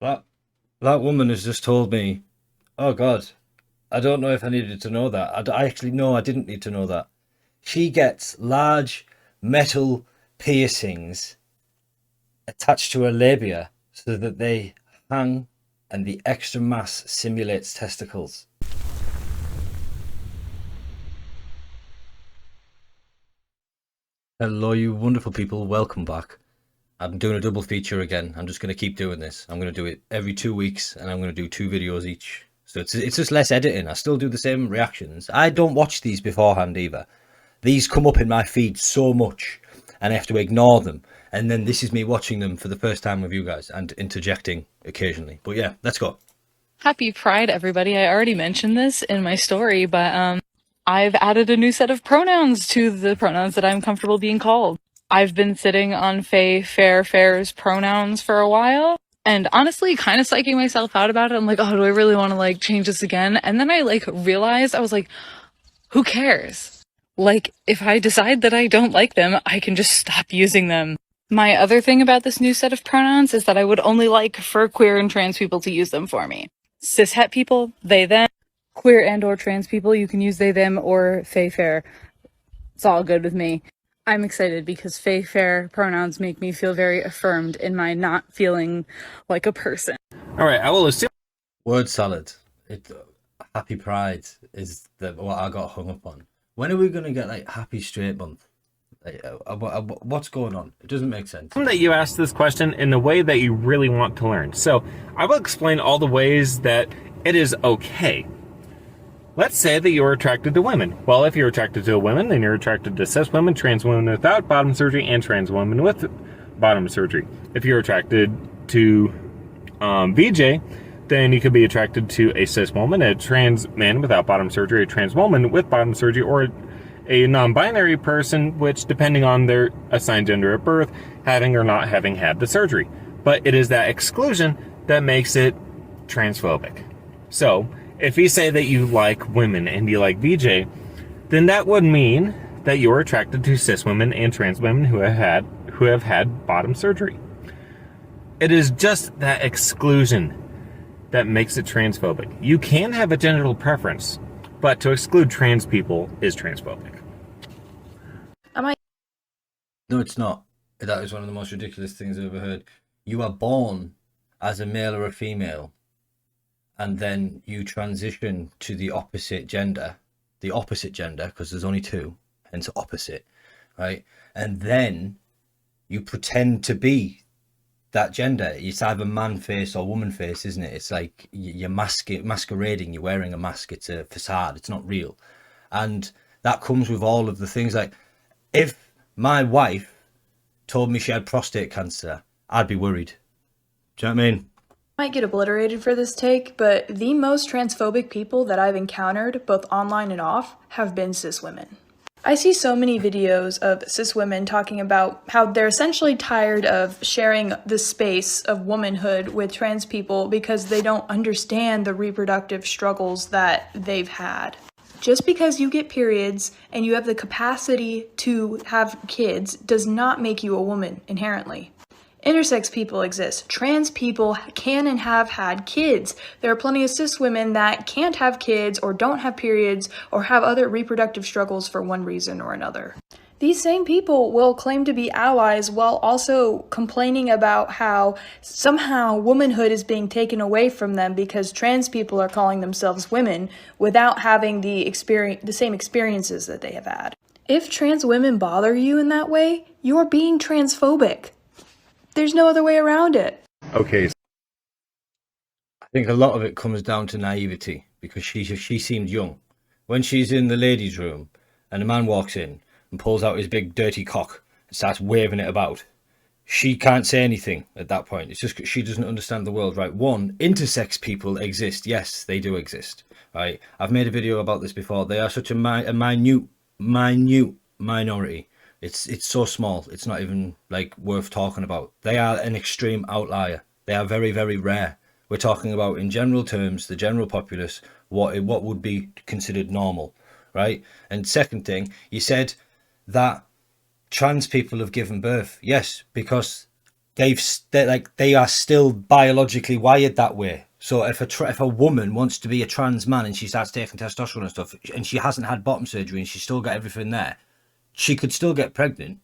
That that woman has just told me, oh God, I don't know if I needed to know that. I actually no, I didn't need to know that. She gets large metal piercings attached to her labia so that they hang and the extra mass simulates testicles. Hello, you wonderful people. Welcome back. I'm doing a double feature again. I'm just going to keep doing this. I'm going to do it every 2 weeks and I'm going to do 2 videos each. So it's just less editing. I still do the same reactions. I don't watch these beforehand either. These come up in my feed so much and I have to ignore them. And then this is me watching them for the first time with you guys and interjecting occasionally. But yeah, let's go. Happy Pride, everybody. I already mentioned this in my story, but I've added a new set of pronouns to the pronouns that I'm comfortable being called. I've been sitting on Fair's pronouns for a while, and honestly, kind of psyching myself out about it. I'm like, oh, do I really want to change this again? And then I realized I was like, who cares? If I decide that I don't like them, I can just stop using them. My other thing about this new set of pronouns is that I would only like for queer and trans people to use them for me. Cishet people, they, them. Queer and or trans people, you can use they, them, or fair. It's all good with me. I'm excited because fair pronouns make me feel very affirmed in my not feeling like a person. All right, I will assume. Word salad. It, Happy Pride is what I got hung up on. When are we going to get like Happy Straight Month? What's going on? It doesn't make sense. That you asked this question in the way that you really want to learn. So I will explain all the ways that it is okay. Let's say that you're attracted to women. Well, if you're attracted to women, then you're attracted to cis women, trans women without bottom surgery, and trans women with bottom surgery. If you're attracted to VJ, then you could be attracted to a cis woman, a trans man without bottom surgery, a trans woman with bottom surgery, or a non-binary person, which, depending on their assigned gender at birth, having or not having had the surgery. But it is that exclusion that makes it transphobic. So, if you say that you like women and you like VJ, then that would mean that you're attracted to cis women and trans women who have had bottom surgery. It is just that exclusion that makes it transphobic. You can have a genital preference, but to exclude trans people is transphobic. No, it's not. That is one of the most ridiculous things I've ever heard. You are born as a male or a female, and then you transition to the opposite gender, because there's only two, hence opposite, right? And then you pretend to be that gender. It's either man face or woman face, isn't it? It's like you're masquerading, you're wearing a mask, it's a facade, it's not real. And that comes with all of the things like, if my wife told me she had prostate cancer, I'd be worried. Do you know what I mean? Might get obliterated for this take, but the most transphobic people that I've encountered, both online and off, have been cis women. I see so many videos of cis women talking about how they're essentially tired of sharing the space of womanhood with trans people because they don't understand the reproductive struggles that they've had. Just because you get periods and you have the capacity to have kids does not make you a woman inherently. Intersex people exist. Trans people can and have had kids. There are plenty of cis women that can't have kids or don't have periods or have other reproductive struggles for one reason or another. These same people will claim to be allies while also complaining about how somehow womanhood is being taken away from them because trans people are calling themselves women without having the same experiences that they have had. If trans women bother you in that way, you're being transphobic. There's no other way around it. Okay. I think a lot of it comes down to naivety because she seemed young. When she's in the ladies' room and a man walks in and pulls out his big dirty cock and starts waving it about, she can't say anything at that point. It's just she doesn't understand the world, right? One, intersex people exist. Yes, they do exist, right? I've made a video about this before. They are such a minute minority. It's so small, it's not even like worth talking about. They are an extreme outlier. They are very, very rare. We're talking about, in general terms, the general populace, what would be considered normal, right? And second thing, you said that trans people have given birth. Yes, because they are still biologically wired that way. So if a woman wants to be a trans man and she starts taking testosterone and stuff, and she hasn't had bottom surgery and she's still got everything there, she could still get pregnant.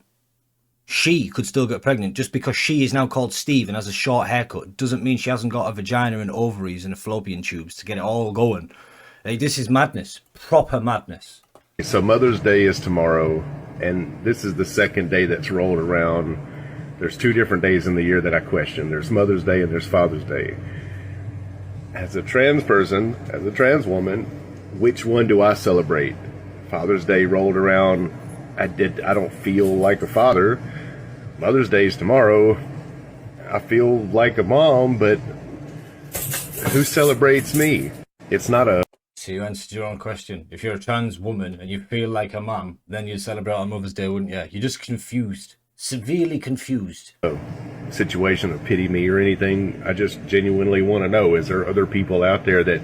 She could still get pregnant. Just because she is now called Steve and has a short haircut doesn't mean she hasn't got a vagina and ovaries and a fallopian tubes to get it all going. Like, this is madness, proper madness. So Mother's Day is tomorrow, and this is the second day that's rolled around. There's 2 different days in the year that I question. There's Mother's Day and there's Father's Day. As a trans person, as a trans woman, which one do I celebrate? Father's Day rolled around. I don't feel like a father. Mother's Day is tomorrow. I feel like a mom, but who celebrates me? It's not a... So you answered your own question. If you're a trans woman and you feel like a mom, then you'd celebrate on Mother's Day, wouldn't you? You're just confused. Severely confused. situation of pity me or anything. I just genuinely want to know, is there other people out there that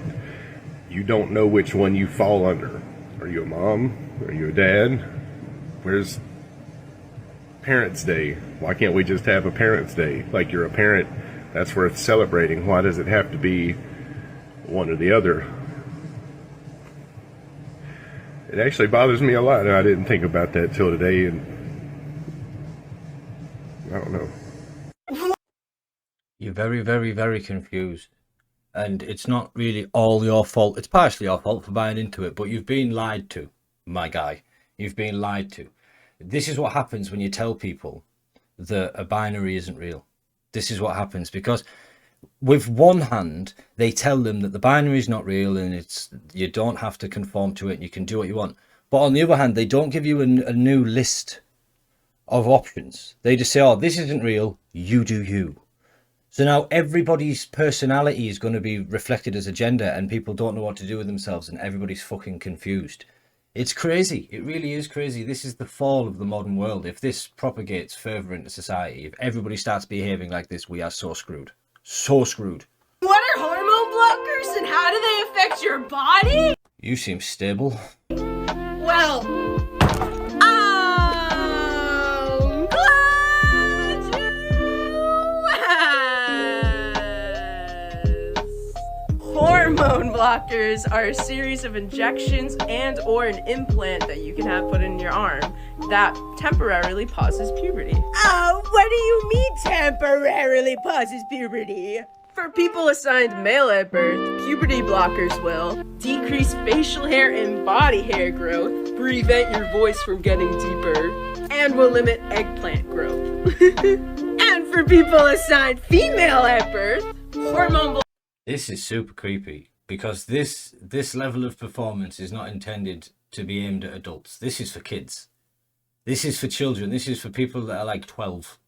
you don't know which one you fall under? Are you a mom? Are you a dad? Where's Parents' Day? Why can't we just have a Parents' Day? Like, you're a parent, that's worth celebrating. Why does it have to be one or the other? It actually bothers me a lot, and I didn't think about that till today, and I don't know. You're very, very, very confused. And it's not really all your fault. It's partially your fault for buying into it, but you've been lied to, my guy. You've been lied to. This is what happens when you tell people that a binary isn't real. This is what happens, because with one hand, they tell them that the binary is not real and you don't have to conform to it and you can do what you want. But on the other hand, they don't give you a new list of options. They just say, oh, this isn't real, you do you. So now everybody's personality is going to be reflected as a gender, and people don't know what to do with themselves, and everybody's fucking confused. It's crazy. It really is crazy. This is the fall of the modern world. If this propagates further into society, if everybody starts behaving like this, we are so screwed. So screwed. What are hormone blockers and how do they affect your body? You seem stable. Well, I'm glad you asked. Hormone blockers are a series of injections and or an implant that you can have put in your arm that temporarily pauses puberty. What do you mean temporarily pauses puberty? For people assigned male at birth, puberty blockers will decrease facial hair and body hair growth, prevent your voice from getting deeper, and will limit eggplant growth. And for people assigned female at birth, hormone blockers. This is super creepy, because this level of performance is not intended to be aimed at adults. This is for kids. This is for children. This is for people that are like 12.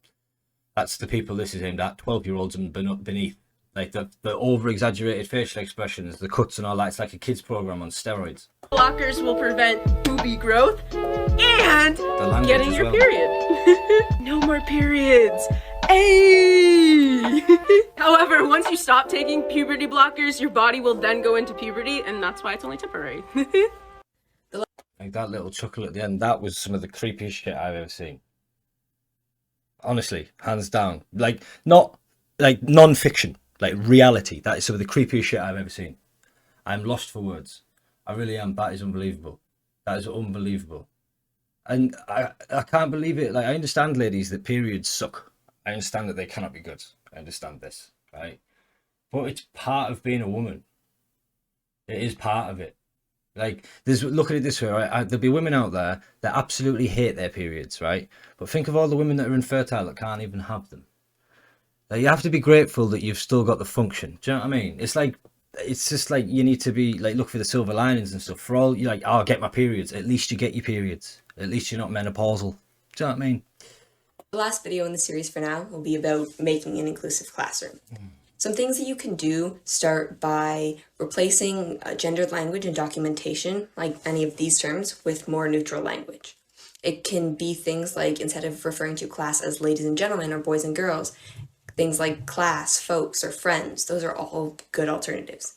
That's the people this is aimed at, 12-year-olds and beneath. Like the over-exaggerated facial expressions, the cuts and all that. It's like a kids program on steroids. Blockers will prevent boobie growth and getting your period. No more periods. Hey! However, once you stop taking puberty blockers, your body will then go into puberty, and that's why it's only temporary. Like that little chuckle at the end, that was some of the creepiest shit I've ever seen. Honestly, hands down. Like, not like non-fiction, like reality. That is some of the creepiest shit I've ever seen. I'm lost for words. I really am. That is unbelievable. That is unbelievable. And I can't believe it. Like, I understand, ladies, that periods suck. I understand that they cannot be good. I understand this, right? But it's part of being a woman. It is part of it. Like, look at it this way, right? There'll be women out there that absolutely hate their periods, right? But think of all the women that are infertile that can't even have them. Like, you have to be grateful that you've still got the function. Do you know what I mean? It's just like you need to be like, look for the silver linings and stuff. For all you like, oh, I get my periods. At least you get your periods. At least you're not menopausal. Do you know what I mean? The last video in the series for now will be about making an inclusive classroom. Some things that you can do start by replacing gendered language and documentation, like any of these terms, with more neutral language. It can be things like, instead of referring to class as ladies and gentlemen or boys and girls, things like class, folks, or friends. Those are all good alternatives.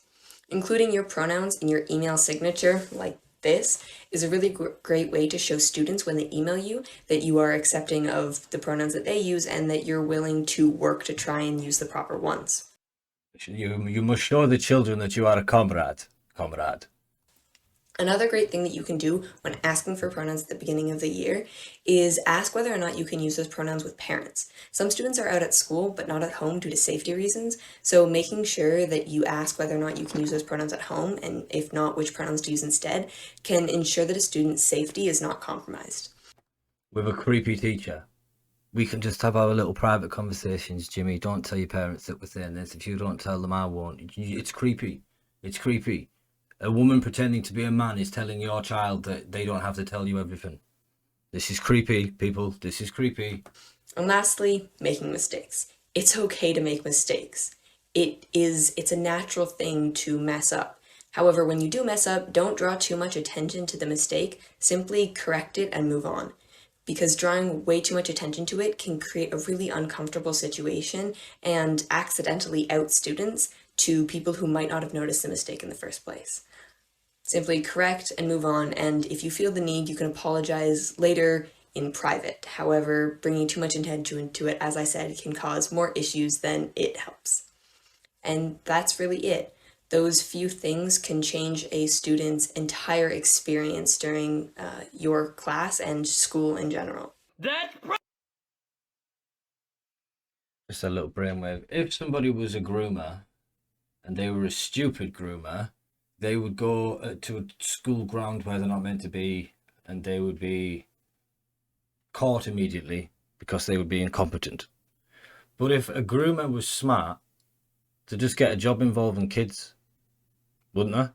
Including your pronouns in your email signature, like This is a really great way to show students when they email you that you are accepting of the pronouns that they use and that you're willing to work to try and use the proper ones. You must show the children that you are a comrade. Comrade. Another great thing that you can do when asking for pronouns at the beginning of the year is ask whether or not you can use those pronouns with parents. Some students are out at school but not at home due to safety reasons, so making sure that you ask whether or not you can use those pronouns at home, and if not, which pronouns to use instead, can ensure that a student's safety is not compromised. With a creepy teacher. We can just have our little private conversations, Jimmy. Don't tell your parents that we're saying this. If you don't tell them, I won't. It's creepy. It's creepy. A woman pretending to be a man is telling your child that they don't have to tell you everything. This is creepy, people. This is creepy. And lastly, making mistakes. It's okay to make mistakes. It's a natural thing to mess up. However, when you do mess up, don't draw too much attention to the mistake. Simply correct it and move on. Because drawing way too much attention to it can create a really uncomfortable situation and accidentally out students to people who might not have noticed the mistake in the first place. Simply correct and move on, and if you feel the need, you can apologize later in private. However, bringing too much attention to it, as I said, can cause more issues than it helps. And that's really it. Those few things can change a student's entire experience during your class and school in general. Just a little brainwave. If somebody was a groomer and they were a stupid groomer, they would go to a school ground where they're not meant to be, and they would be caught immediately because they would be incompetent. But if a groomer was smart, to just get a job involving kids, wouldn't they?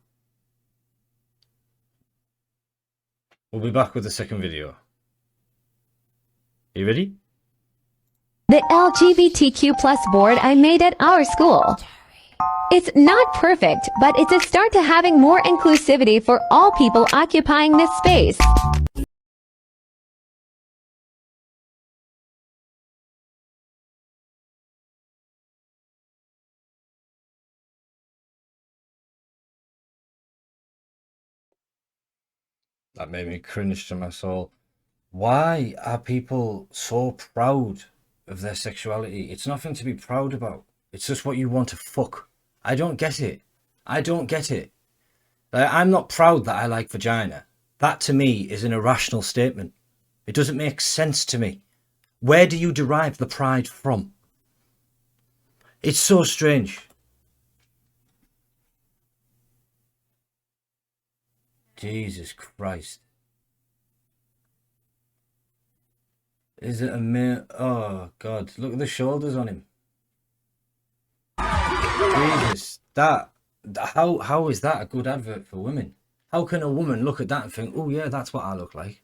We'll be back with the second video. You ready? The LGBTQ plus board I made at our school. It's not perfect, but it's a start to having more inclusivity for all people occupying this space. That made me cringe to my soul. Why are people so proud of their sexuality? It's nothing to be proud about. It's just what you want to fuck. I don't get it. I don't get it. I'm not proud that I like vagina. That to me is an irrational statement. It doesn't make sense to me. Where do you derive the pride from? It's so strange. Jesus Christ. Is it a mere... Oh, God. Look at the shoulders on him. Jesus. How is that a good advert for women? How can a woman look at that and think, oh, yeah, that's what I look like?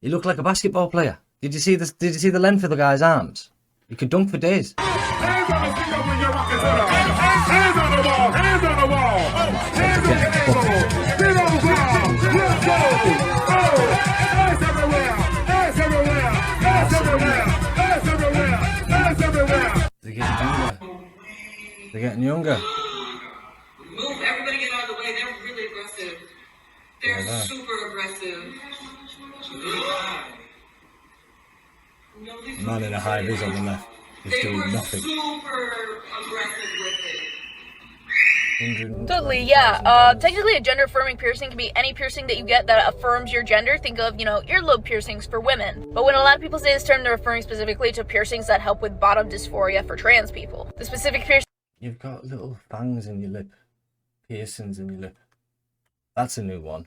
You look like a basketball player. Did you see this? Did you see the length of the guy's arms? He could dunk for days. Hands on the floor when you're rocking. Hands on the wall. Hands on the wall. Hands on the table. Get on the ground. Let's go. Ass everywhere. Ass everywhere. Ass everywhere. Ass everywhere. Ass everywhere. They're getting younger. They're getting younger. Move, everybody get out of the way. They're really aggressive. They're super aggressive. Man in a high vis on the left is doing nothing. Super aggressive with it. Totally, yeah. Technically, a gender-affirming piercing can be any piercing that you get that affirms your gender. Think of, earlobe piercings for women. But when a lot of people say this term, they're referring specifically to piercings that help with bottom dysphoria for trans people. The specific piercing... You've got little fangs in your lip. Piercings in your lip. That's a new one.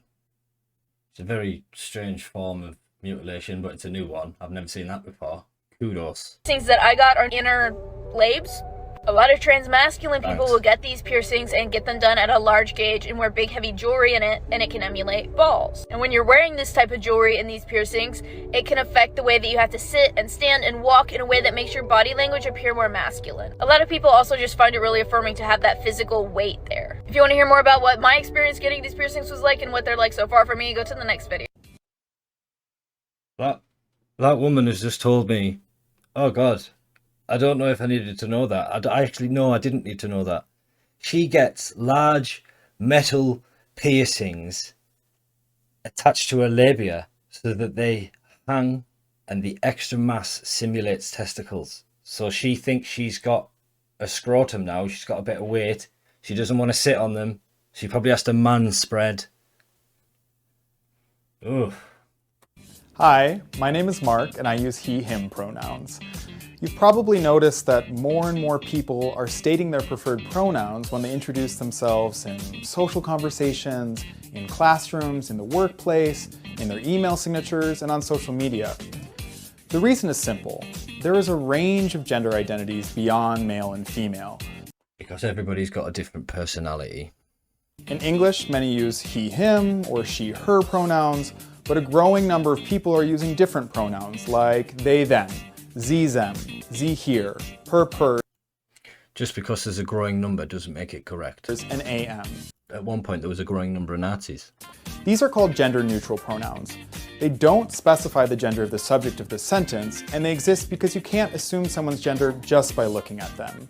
It's a very strange form of mutilation, but it's a new one. I've never seen that before. Kudos. Piercings that I got are inner labes. A lot of trans masculine people will get these piercings and get them done at a large gauge and wear big heavy jewelry in it, and it can emulate balls. And when you're wearing this type of jewelry and these piercings, it can affect the way that you have to sit and stand and walk in a way that makes your body language appear more masculine. A lot of people also just find it really affirming to have that physical weight there. If you want to hear more about what my experience getting these piercings was like and what they're like so far for me, go to the next video. That woman has just told me, oh God, I don't know if I needed to know that. I actually know I didn't need to know that. She gets large metal piercings attached to her labia so that they hang and the extra mass simulates testicles. So she thinks she's got a scrotum now. She's got a bit of weight. She doesn't want to sit on them. She probably has to man spread. Ugh. Hi, my name is Mark and I use he, him pronouns. You've probably noticed that more and more people are stating their preferred pronouns when they introduce themselves in social conversations, in classrooms, in the workplace, in their email signatures, and on social media. The reason is simple. There is a range of gender identities beyond male and female. Because everybody's got a different personality. In English, many use he, him, or she, her pronouns, but a growing number of people are using different pronouns like they, them, sie, them, sie, here, her. Just because there's a growing number doesn't make it correct. There's an am. At one point there was a growing number of Nazis. These are called gender-neutral pronouns. They don't specify the gender of the subject of the sentence, and they exist because you can't assume someone's gender just by looking at them.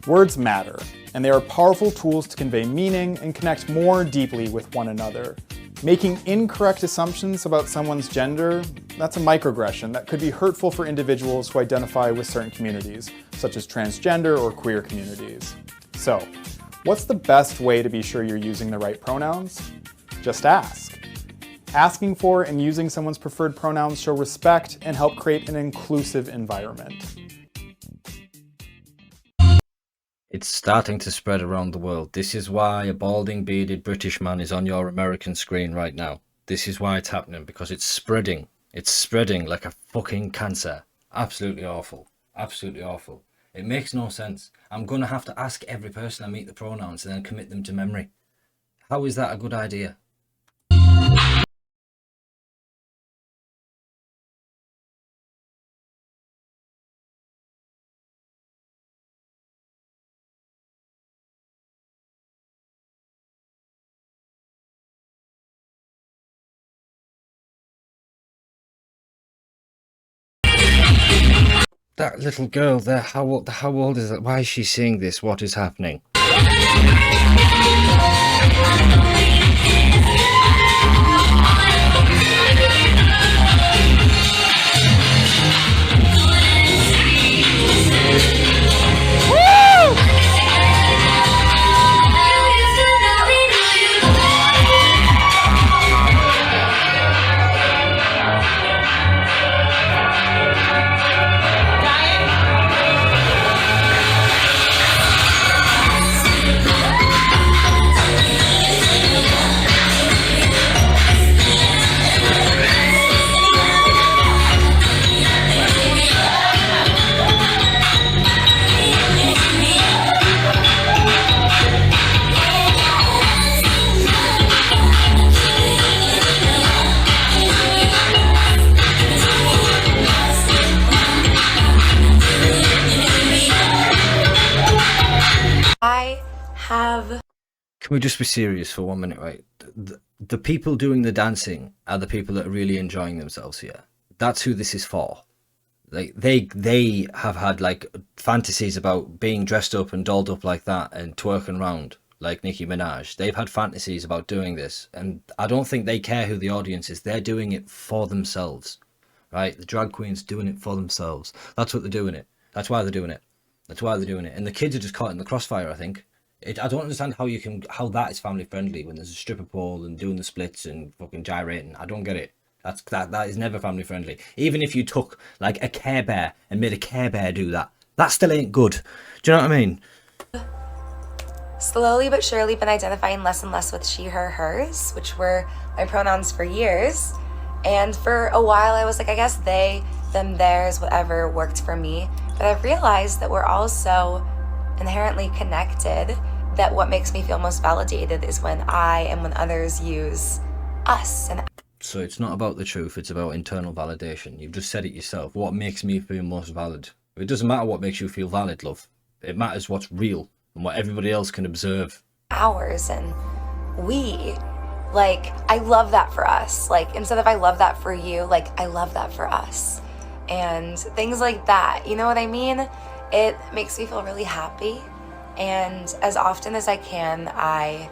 Words matter, and they are powerful tools to convey meaning and connect more deeply with one another. Making incorrect assumptions about someone's gender, that's a microaggression that could be hurtful for individuals who identify with certain communities, such as transgender or queer communities. So, what's the best way to be sure you're using the right pronouns? Just ask. Asking for and using someone's preferred pronouns show respect and help create an inclusive environment. It's starting to spread around the world. This is why a balding, bearded British man is on your American screen right now. This is why it's happening, because it's spreading. It's spreading like a fucking cancer. Absolutely awful. Absolutely awful. It makes no sense. I'm going to have to ask every person I meet the pronouns and then commit them to memory. How is that a good idea? That little girl there, how old is that? Why is she seeing this? What is happening? Can we just be serious for 1 minute, right? The people doing the dancing are the people that are really enjoying themselves here. That's who this is for. Like they have had like fantasies about being dressed up and dolled up like that and twerking around like Nicki Minaj. They've had fantasies about doing this, and I don't think they care who the audience is. They're doing it for themselves, right? The drag queens doing it for themselves. That's what they're doing it. That's why they're doing it. That's why they're doing it. And the kids are just caught in the crossfire, I think. I don't understand how that is family friendly when there's a stripper pole and doing the splits and fucking gyrating. I don't get it. That is never family friendly. Even if you took like a Care Bear and made a Care Bear do that, that still ain't good. Do you know what I mean? Slowly but surely been identifying less and less with she, her, hers, which were my pronouns for years. And for a while I was like, I guess they, them, theirs, whatever worked for me. But I've realized that we're all so inherently connected that what makes me feel most validated is when I and when others use us. And so it's not about the truth, it's about internal validation. You've just said it yourself. What makes me feel most valid? It doesn't matter what makes you feel valid, love. It matters what's real and what everybody else can observe. Ours and we. Like, I love that for us. Like, instead of I love that for you, like, I love that for us. And things like that, you know what I mean? It makes me feel really happy. And as often as I can, I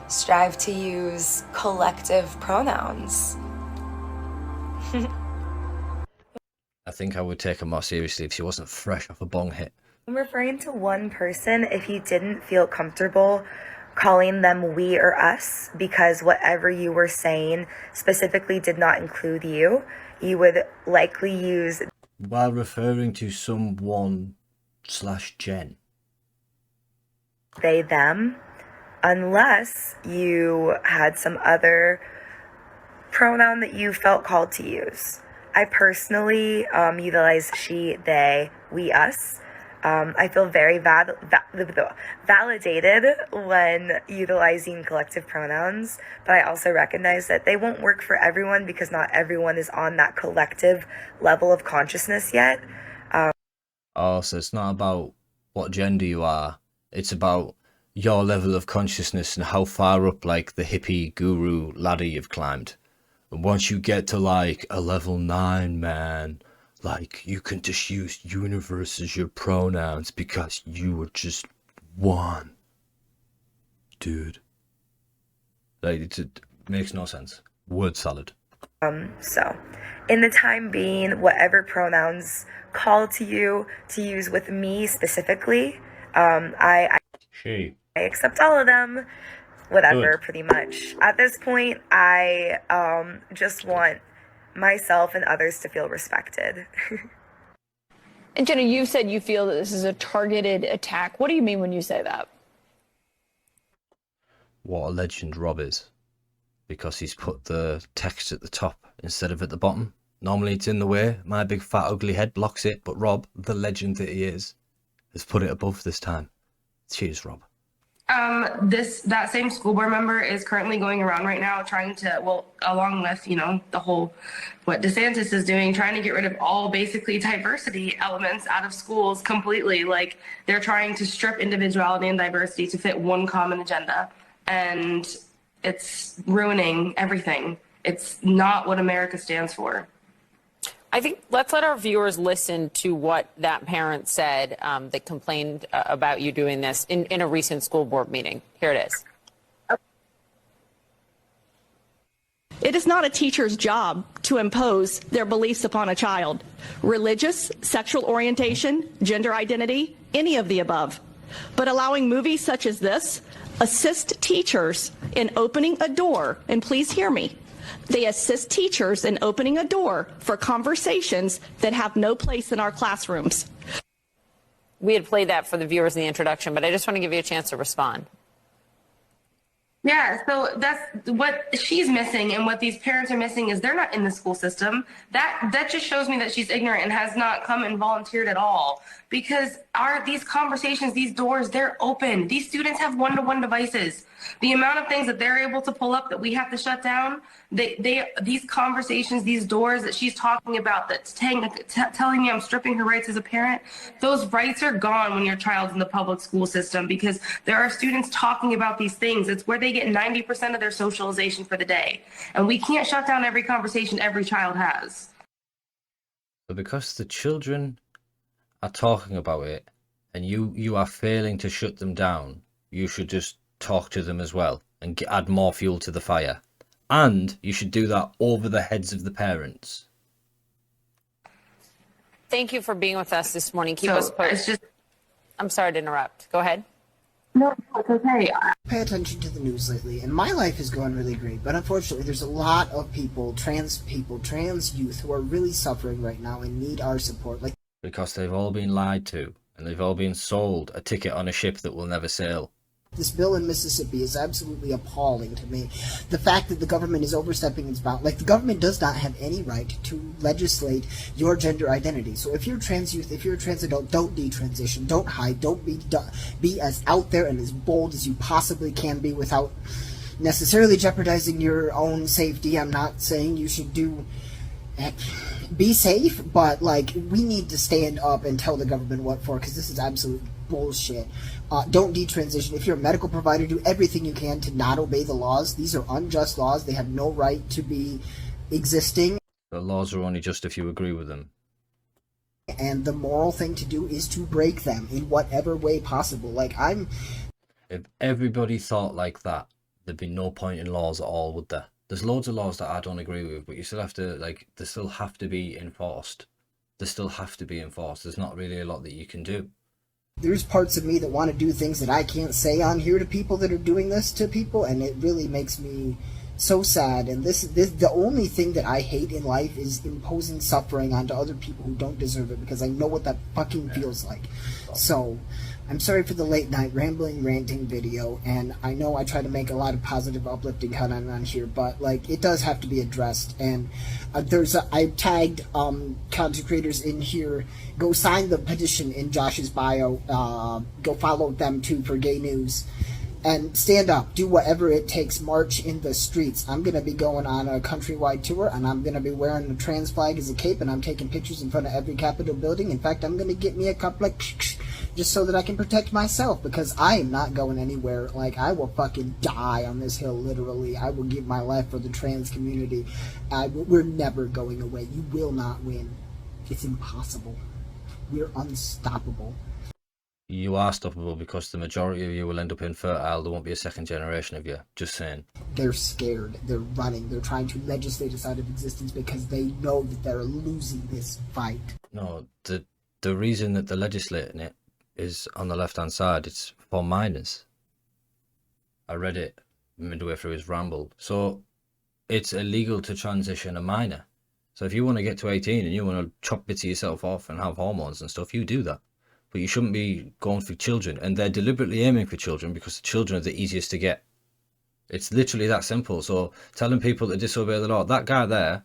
strive to use collective pronouns. I think I would take her more seriously if she wasn't fresh off a bong hit. When referring to one person, if you didn't feel comfortable calling them we or us because whatever you were saying specifically did not include you, you would likely use While referring to someone/Jen. they, them, unless you had some other pronoun that you felt called to use. I personally utilize she, they, we, us. I feel very validated when utilizing collective pronouns, but I also recognize that they won't work for everyone because not everyone is on that collective level of consciousness yet. Oh, so it's not about what gender you are. It's about your level of consciousness and how far up like the hippie guru ladder you've climbed. And once you get to like a level 9, man, like you can just use universe as your pronouns because you are just one. Dude. Like it makes no sense. Word salad. So, in the time being, whatever pronouns call to you to use with me specifically, I accept all of them, whatever, Good. pretty much. At this point, I just want myself and others to feel respected. And Jenna, you said you feel that this is a targeted attack. What do you mean when you say that? What a legend Rob is. Because he's put the text at the top instead of at the bottom. Normally it's in the way. My big fat ugly head blocks it. But Rob, the legend that he is, has put it above this time. Cheers, Rob. That same school board member is currently going around right now trying to, well, along with, the whole, what DeSantis is doing, trying to get rid of all basically diversity elements out of schools completely. Like they're trying to strip individuality and diversity to fit one common agenda. And it's ruining everything. It's not what America stands for. I think let's let our viewers listen to what that parent said that complained about you doing this in a recent school board meeting. Here it is. It is not a teacher's job to impose their beliefs upon a child. Religious, sexual orientation, gender identity, any of the above. But allowing movies such as this assist teachers in opening a door, and please hear me, they assist teachers in opening a door for conversations that have no place in our classrooms. We had played that for the viewers in the introduction, but I just want to give you a chance to respond. Yeah, so that's what she's missing, and what these parents are missing is they're not in the school system. That just shows me that she's ignorant and has not come and volunteered at all. Because these conversations, these doors, they're open. These students have one-to-one devices. The amount of things that they're able to pull up that we have to shut down, these conversations, these doors that she's talking about, that's telling me I'm stripping her rights as a parent, those rights are gone when your child's in the public school system because there are students talking about these things. It's where they get 90% of their socialization for the day. And we can't shut down every conversation every child has. But because the children are talking about it and you are failing to shut them down, you should just talk to them as well and add more fuel to the fire. And you should do that over the heads of the parents. Thank you for being with us this morning. Keep us posted. I'm sorry to interrupt. Go ahead. No, it's okay. Pay attention to the news lately, and my life is going really great, but unfortunately there's a lot of trans youth who are really suffering right now and need our support. Because they've all been lied to, and they've all been sold a ticket on a ship that will never sail. This bill in Mississippi is absolutely appalling to me. The fact that the government is overstepping its bounds, the government does not have any right to legislate your gender identity. So if you're trans youth, if you're a trans adult, don't detransition, don't hide, don't be as out there and as bold as you possibly can be without necessarily jeopardizing your own safety. I'm not saying you should be safe, but we need to stand up and tell the government what for, because this is absolute bullshit. Don't detransition. If you're a medical provider, do everything you can to not obey the laws. These are unjust laws. They have no right to be existing. The laws are only just if you agree with them. And the moral thing to do is to break them in whatever way possible. If everybody thought like that, there'd be no point in laws at all, would there? There's loads of laws that I don't agree with, but you still have to, like, they still have to be enforced. They still have to be enforced. There's not really a lot that you can do. There's parts of me that want to do things that I can't say on here to people that are doing this to people, and it really makes me so sad. And this the only thing that I hate in life is imposing suffering onto other people who don't deserve it, because I know what that fucking feels like. So I'm sorry for the late night rambling, ranting video, and I know I try to make a lot of positive, uplifting content on here, but like, it does have to be addressed. And I tagged content creators in here. Go sign the petition in Josh's bio. Go follow them too for gay news. And stand up, do whatever it takes, march in the streets. I'm going to be going on a countrywide tour, and I'm going to be wearing the trans flag as a cape, and I'm taking pictures in front of every Capitol building. In fact, I'm going to get me a couple like just so that I can protect myself, because I am not going anywhere. Like, I will fucking die on this hill, literally. I will give my life for the trans community. We're never going away. You will not win. It's impossible. We're unstoppable. You are stoppable, because the majority of you will end up infertile. There won't be a second generation of you. Just saying. They're scared. They're running. They're trying to legislate us out of existence because they know that they're losing this fight. No, the reason that they're legislating it is on the left-hand side. It's for minors. I read it midway through his ramble. So it's illegal to transition a minor. So if you want to get to 18 and you want to chop bits of yourself off and have hormones and stuff, you do that. But you shouldn't be going for children. And they're deliberately aiming for children because the children are the easiest to get. It's literally that simple. So telling people to disobey the law, that guy there,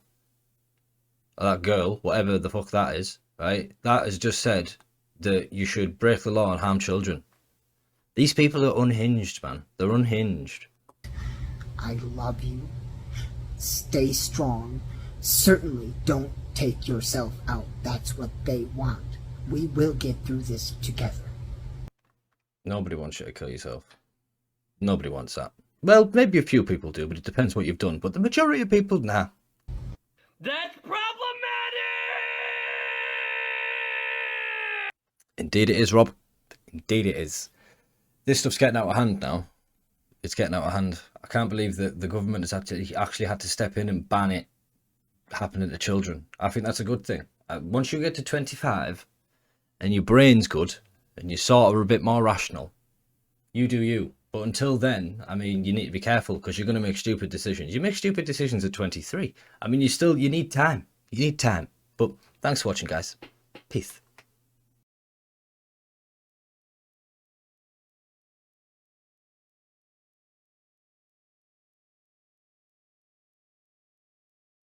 or that girl, whatever the fuck that is, right? That has just said that you should break the law and harm children. These people are unhinged, man. They're unhinged. I love you. Stay strong. Certainly don't take yourself out. That's what they want. We will get through this together. Nobody wants you to kill yourself. Nobody wants that. Well, maybe a few people do, but it depends what you've done. But the majority of people, nah. That's problematic! Indeed it is, Rob. Indeed it is. This stuff's getting out of hand now. It's getting out of hand. I can't believe that the government has actually had to step in and ban it happening to children. I think that's a good thing. Once you get to 25 and your brain's good and you're sort of a bit more rational, you do you. But until then, I mean, you need to be careful because you're going to make stupid decisions. You make stupid decisions at 23. I mean, you need time. You need time. But thanks for watching, guys. Peace.